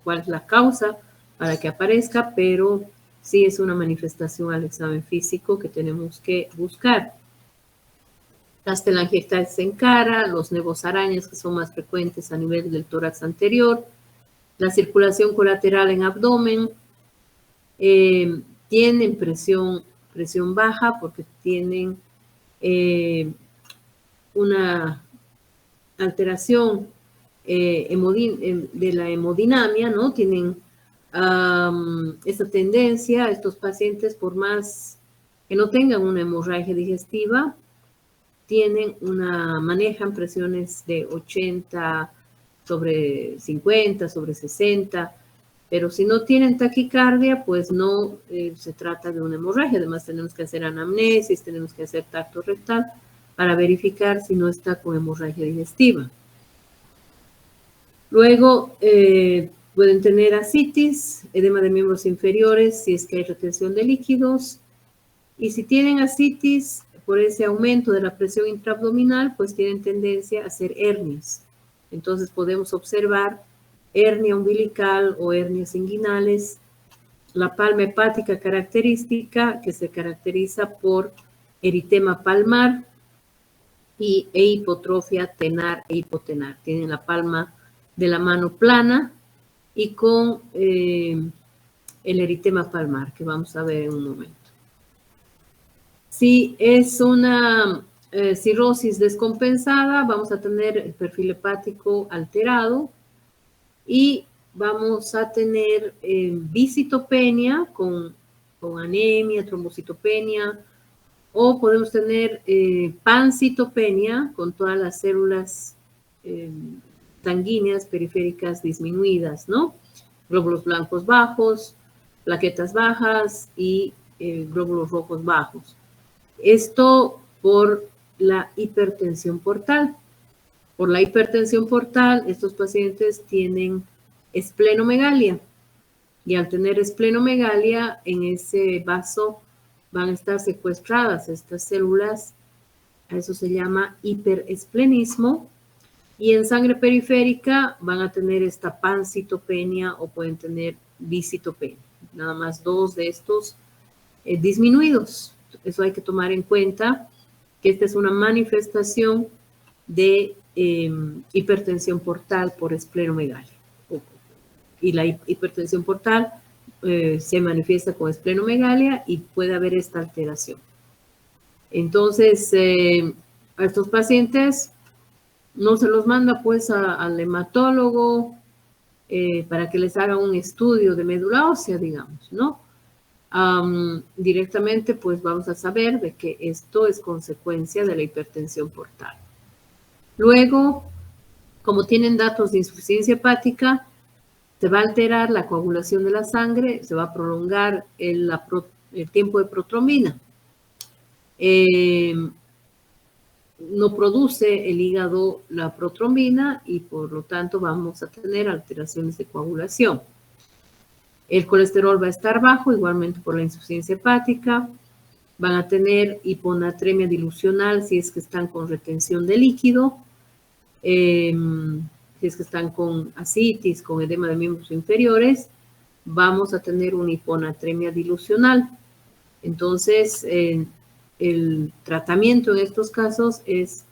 cuál es la causa para que aparezca, pero sí es una manifestación al examen físico que tenemos que buscar. Las telangiectasis en cara, los nevos arañas que son más frecuentes a nivel del tórax anterior, la circulación colateral en abdomen, tienen presión baja porque tienen una alteración de la hemodinamia, ¿no? Tienen esta tendencia, estos pacientes, por más que no tengan una hemorragia digestiva, manejan presiones de 80 sobre 50, sobre 60, pero si no tienen taquicardia, pues no se trata de una hemorragia. Además, tenemos que hacer anamnesis, tenemos que hacer tacto rectal para verificar si no está con hemorragia digestiva. Luego pueden tener ascitis, edema de miembros inferiores si es que hay retención de líquidos. Y si tienen ascitis, por ese aumento de la presión intraabdominal, pues tienen tendencia a hacer hernias. Entonces podemos observar hernia umbilical o hernias inguinales. La palma hepática característica, que se caracteriza por eritema palmar e hipotrofia tenar e hipotenar. Tienen la palma de la mano plana y con el eritema palmar, que vamos a ver en un momento. Si es una cirrosis descompensada, vamos a tener el perfil hepático alterado y vamos a tener bisitopenia con anemia, trombocitopenia, o podemos tener pancitopenia con todas las células sanguíneas periféricas disminuidas, ¿no? Glóbulos blancos bajos, plaquetas bajas y glóbulos rojos bajos. Esto por la hipertensión portal. Por la hipertensión portal, estos pacientes tienen esplenomegalia. Y al tener esplenomegalia, en ese vaso van a estar secuestradas estas células. A eso se llama hiperesplenismo. Y en sangre periférica van a tener esta pancitopenia o pueden tener bisitopenia. Nada más dos de estos disminuidos. Eso hay que tomar en cuenta, que esta es una manifestación de hipertensión portal por esplenomegalia. Y la hipertensión portal se manifiesta con esplenomegalia y puede haber esta alteración. Entonces, a estos pacientes no se los manda pues al hematólogo para que les haga un estudio de médula ósea, digamos, ¿no? Directamente pues vamos a saber de que esto es consecuencia de la hipertensión portal. Luego, como tienen datos de insuficiencia hepática, se va a alterar la coagulación de la sangre, se va a prolongar el tiempo de protrombina. No produce el hígado la protrombina y por lo tanto vamos a tener alteraciones de coagulación. El colesterol va a estar bajo, igualmente por la insuficiencia hepática. Van a tener hiponatremia dilucional si es que están con retención de líquido. Si es que están con ascitis, con edema de miembros inferiores, vamos a tener una hiponatremia dilucional. Entonces, el tratamiento en estos casos es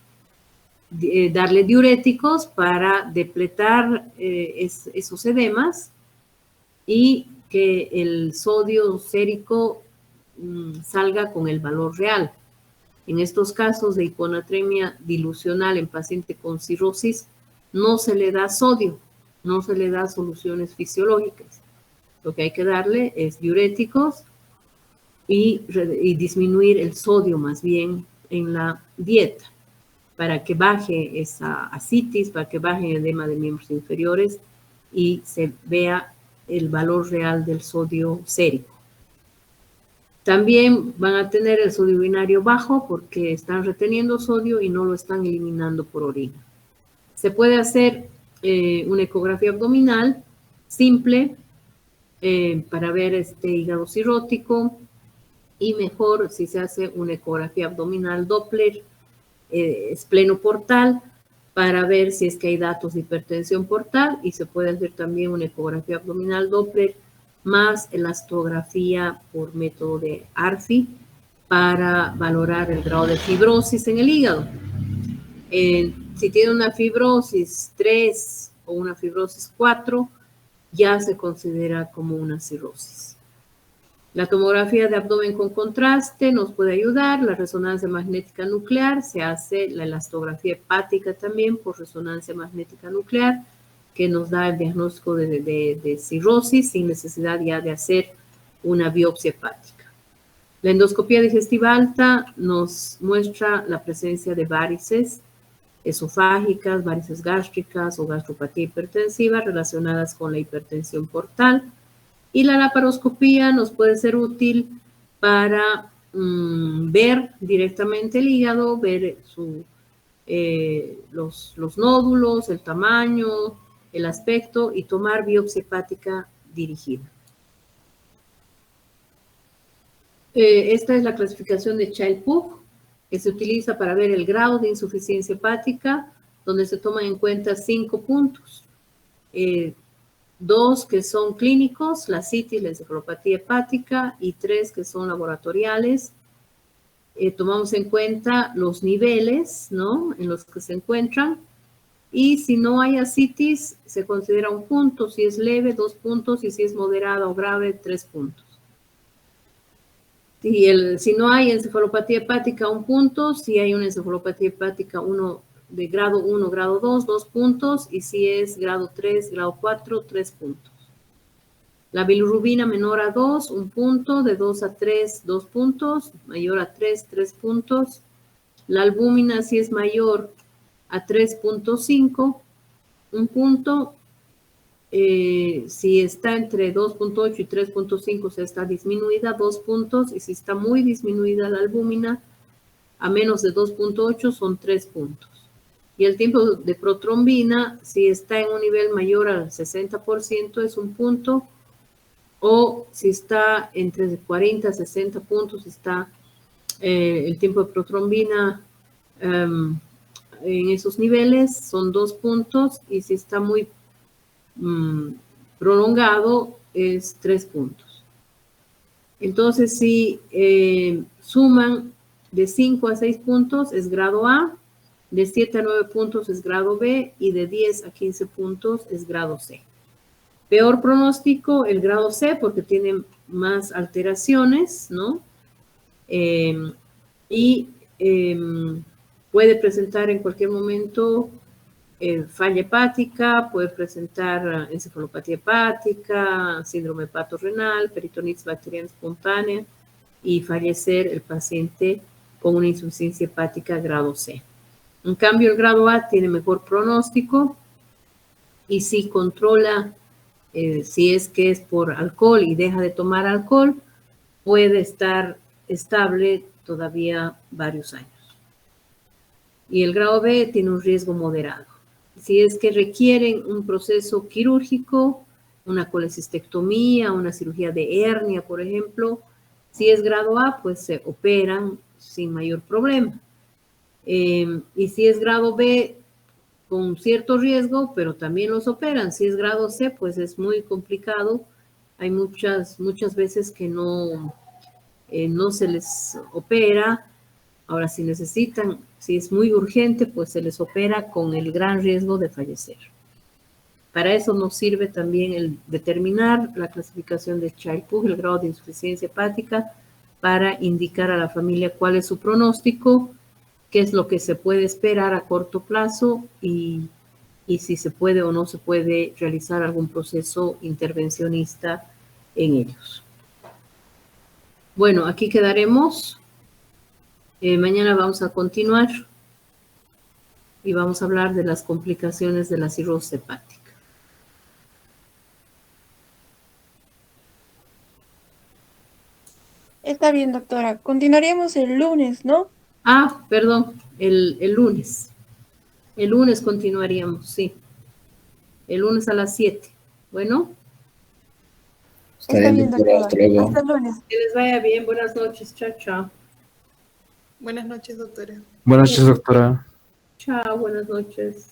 darle diuréticos para depletar esos edemas y que el sodio sérico salga con el valor real. En estos casos de hiponatremia dilucional en paciente con cirrosis, no se le da sodio, no se le da soluciones fisiológicas. Lo que hay que darle es diuréticos y disminuir el sodio más bien en la dieta para que baje esa ascitis, para que baje el edema de miembros inferiores y se vea el valor real del sodio sérico. También van a tener el sodio urinario bajo porque están reteniendo sodio y no lo están eliminando por orina. Se puede hacer una ecografía abdominal simple para ver este hígado cirrótico y mejor si se hace una ecografía abdominal Doppler esplenoportal para ver si es que hay datos de hipertensión portal y se puede hacer también una ecografía abdominal Doppler más elastografía por método de ARFI para valorar el grado de fibrosis en el hígado. Si tiene una fibrosis 3 o una fibrosis 4, ya se considera como una cirrosis. La tomografía de abdomen con contraste nos puede ayudar. La resonancia magnética nuclear, se hace la elastografía hepática también por resonancia magnética nuclear, que nos da el diagnóstico de cirrosis sin necesidad ya de hacer una biopsia hepática. La endoscopía digestiva alta nos muestra la presencia de varices esofágicas, varices gástricas o gastropatía hipertensiva relacionadas con la hipertensión portal. Y la laparoscopía nos puede ser útil para ver directamente el hígado, ver los nódulos, el tamaño, el aspecto y tomar biopsia hepática dirigida. Esta es la clasificación de Child-Pugh, que se utiliza para ver el grado de insuficiencia hepática, donde se toman en cuenta 5 puntos. 2 que son clínicos, la citis, la encefalopatía hepática, y 3 que son laboratoriales. Tomamos en cuenta los niveles, ¿no?, en los que se encuentran, y si no hay ascitis, se considera 1 punto, si es leve, 2 puntos, y si es moderada o grave, 3 puntos. Si no hay encefalopatía hepática, 1 punto, si hay una encefalopatía hepática de grado 1, grado 2, 2 puntos, y si es grado 3, grado 4, 3 puntos. La bilirrubina menor a 2, 1 punto, de 2 a 3, 2 puntos, mayor a 3, 3 puntos. La albúmina, si es mayor a 3.5, 1 punto. Si está entre 2.8 y 3.5, se está disminuida, 2 puntos. Y si está muy disminuida la albúmina, a menos de 2.8, son 3 puntos. Y el tiempo de protrombina, si está en un nivel mayor al 60%, es 1 punto. O si está entre 40 y 60 puntos, está el tiempo de protrombina en esos niveles, son 2 puntos. Y si está muy prolongado, es 3 puntos. Entonces, si suman de 5 a 6 puntos, es grado A, de 7 a 9 puntos es grado B, y de 10 a 15 puntos es grado C. Peor pronóstico, el grado C, porque tiene más alteraciones, ¿no? Puede presentar en cualquier momento falla hepática, puede presentar encefalopatía hepática, síndrome hepatorrenal, peritonitis bacteriana espontánea, y fallecer el paciente con una insuficiencia hepática grado C. En cambio, el grado A tiene mejor pronóstico, y si controla, si es que es por alcohol y deja de tomar alcohol, puede estar estable todavía varios años. Y el grado B tiene un riesgo moderado. Si es que requieren un proceso quirúrgico, una colecistectomía, una cirugía de hernia, por ejemplo, si es grado A, pues se operan sin mayor problema. Y si es grado B, con cierto riesgo, pero también los operan. Si es grado C, pues es muy complicado. Hay muchas veces que no se les opera. Ahora, si necesitan, si es muy urgente, pues se les opera con el gran riesgo de fallecer. Para eso nos sirve también el determinar la clasificación de Child-Pugh, el grado de insuficiencia hepática, para indicar a la familia cuál es su pronóstico, qué es lo que se puede esperar a corto plazo y si se puede o no se puede realizar algún proceso intervencionista en ellos. Bueno, aquí quedaremos. Mañana vamos a continuar y vamos a hablar de las complicaciones de la cirrosis hepática. Está bien, doctora. Continuaríamos el lunes, ¿no? Ah, perdón, el lunes. El lunes continuaríamos, sí. El lunes a las 7. Bueno. Está bien, doctora. Hasta el lunes. Que les vaya bien. Buenas noches. Chao, chao. Buenas noches, doctora. Buenas noches, doctora. Chao, buenas noches.